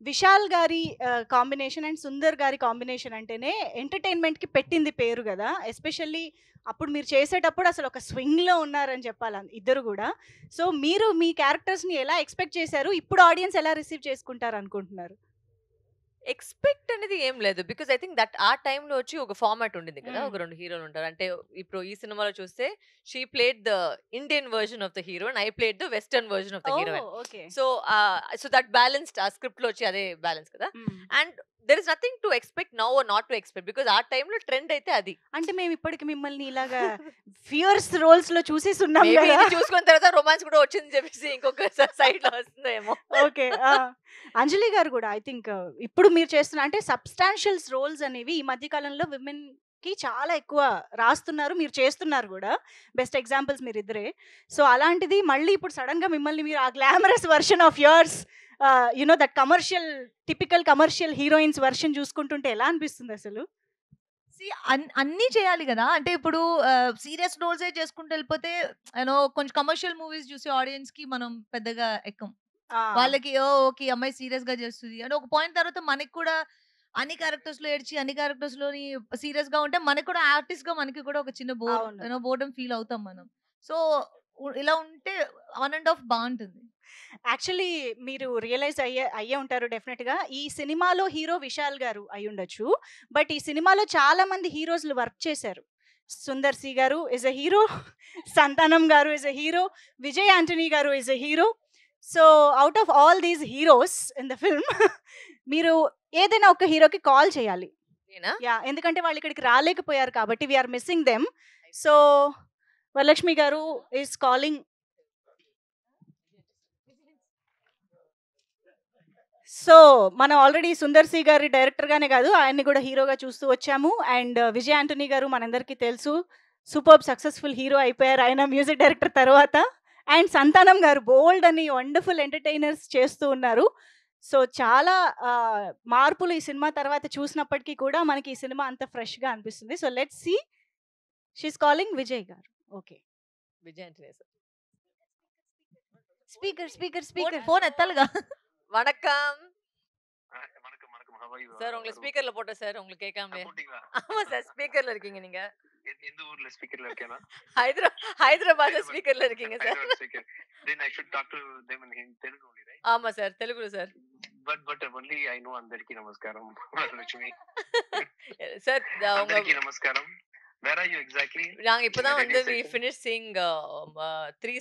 విశాల్ గారి combination and Sundar గారి combination అంటేనే ఎంటర్టైన్మెంట్‌కి పెట్టింది పేరు గదా! ఎస్పెషల్లీ అప్పుడు మీరు చేసేటప్పుడు అసలు ఒక స్వింగ్‌లో ఉన్నారని చెప్పాలి ఇద్దరు గూడా. సో, మీరు మీ క్యారెక్టర్స్‌ని ఎలా ఎక్స్‌పెక్ట్ చేశారు? ఇప్పుడు ఆడియన్స్ ఎలా రిసీవ్ చేసుకుంటారనుకుంటున్నారు? ఎక్స్‌పెక్ట్ అనేది ఏం లేదు. బికాజ్ ఐ థింక్ దట్ ఆ టైమ్‌లో వచ్చి ఒక ఫార్మాట్ ఉండింది కదా! హ్మ్. ఒక 2 హీరోలుంటారు. అంటే ఇప్పుడు ఈ సినిమాలో చూస్తే she played the Indian version of the hero and I played the western version of the oh! Heroine. Okay. So, so that balanced ఆ స్క్రిప్ట్‌లో వచ్చి అదే బ్యాలెన్స్ కదా! Hmm. And there is nothing to expect now or not to expect because ఆ టైమ్‌లో trend అయితే అది. అంటే మేమిప్పటికి మిమ్మల్ని ఇలాగా ఫియర్స్ రోల్స్‌లో చూసేసున్నాం మేబీ గదా! ఇది చూసుకున్న తర్వాత రొమాన్స్ కూడా వచ్చిందని చెప్పేసి ఇంకొక సైడ్‌లో వస్తుందేమో. ఓకే. ఆ! అంజలి గారు గూడా ఐ థింక్ ఇప్పుడు మీరు చేస్తున్న అంటే సబ్‌స్టాన్షియల్స్ రోల్స్ అనేవి ఈ మధ్య కాలంలో విమెన్‌కి చాలా ఎక్కువ రాస్తున్నారు. మీరు చేస్తున్నారు గూడా. బెస్ట్ ఎగ్జాంపుల్స్ మీరిద్దరే. సో, అలాంటిది మళ్ళీ ఇప్పుడు సడెన్‌గా మిమ్మల్ని మీరు ఆ glamorous version of yours you know that commercial typical commercial heroines version చూసుకుంటుంటే ఎలా అనిపిస్తుందసలు? సీ అన్నీ చేయాలి గదా! అంటే ఇప్పుడు సీరియస్ రోల్సే చేసుకుంటూ ఎళ్ళిపోతే కొంచెం కమర్షియల్ మూవీస్ చూసే ఆడియన్స్‌కి మనం పెద్దగా ఎక్కం. ఆ! వాళ్ళకి ఓకే. ఈ అమ్మాయి సీరియస్‌గా చేస్తది అని ఒక పాయింట్ తర్వాత మనకి కూడా అన్ని క్యారెక్టర్స్‌లో ఏడ్చి, అన్ని క్యారెక్టర్స్‌లోని సీరియస్‌గా ఉంటే మనకు కూడా ఆర్టిస్ట్‌గా మనకి కూడా ఒక చిన్న అవును. బోర్డమ్ ఫీల్ అవుతాం మనం. సో, ఇలా ఉంటే ఆన్ అండ్ ఆఫ్ బావుంటుంది. యాక్చువల్లీ మీరు రియలైజ్ అయ్యే ఉంటారు డెఫినెట్‌గా. ఈ సినిమాలో హీరో విశాల్ గారు అయ్యుండొచ్చు. బట్ ఈ సినిమాలో చాలా మంది హీరోస్‌లు వర్క్ చేశారు. 'సుందర్ సి' గారు ఈస్ ఎ హీరో, 'సంతానం' గారు is a hero, 'Vijay Antony' గారు is a hero. So, out of all these heroes in the film మీరు ఏదైనా ఒక హీరోకి కాల్ చేయాలి. నేనా? యాహ్! ఎందుకంటే వాళ్ళిక్కడికి రాలేకపోయారు కాబట్టి we are missing them. So, Varalakshmi గారు ఈస్ కాలింగ్. సో, మనం ఆల్రెడీ 'సుందర్ సి' గారి డైరెక్టర్‌గానే గాదు, ఆయన్ని గూడా హీరోగా చూస్తూ వచ్చాము. అండ్ విజయ్ యాంటనీ గారు మనందరికీ తెలుసు. సూపర్బ్ సక్సెస్‌ఫుల్ హీరో అయిపోయారు ఆయన మ్యూజిక్ డైరెక్టర్ తర్వాత. అండ్ 'సంతానం' గారు బోల్డ్ అని వండర్‌ఫుల్ ఎంటర్‌టైనర్స్ చేస్తూ ఉన్నారు. సో, చాలా మార్పులు ఈ సినిమా తర్వాత చూసినప్పటికి కూడా మనకి ఈ సినిమా అంత ఫ్రెష్‌గా అనిపిస్తుంది. So, let's see. She is calling Vijay గారు. Okay. Vijay Anjaneya sir. Speaker, speaker, phone speaker. Phone ఎత్తాలిగా. வணக்கம். வணக்கம் வணக்கம் ஹவாய் சார் உங்கள ஸ்பீக்கர்ல போட்டேன் சார். உங்களுக்கு கேட்காமலே. போட்டீங்களா ஆமா சார். ஸ்பீக்கர்ல இருக்கீங்க நீங்க. எந்த ஊர்ல ஸ்பீக்கர்ல இருக்கேனா ஹைதரா ஹைதராபாத்ல ஸ்பீக்கர்ல இருக்கீங்க sir. Hyderabad speaker then I should talk to them in Telugu only right ஆமா சார். தெலுங்குல sir. but only I know అందరికీ నమస్కారం లక్ష్మి சார் உங்க అందరికీ నమస్కారం where are you exactly நாங்க in the இப்பதான் radio வந்து we station finished seeing 3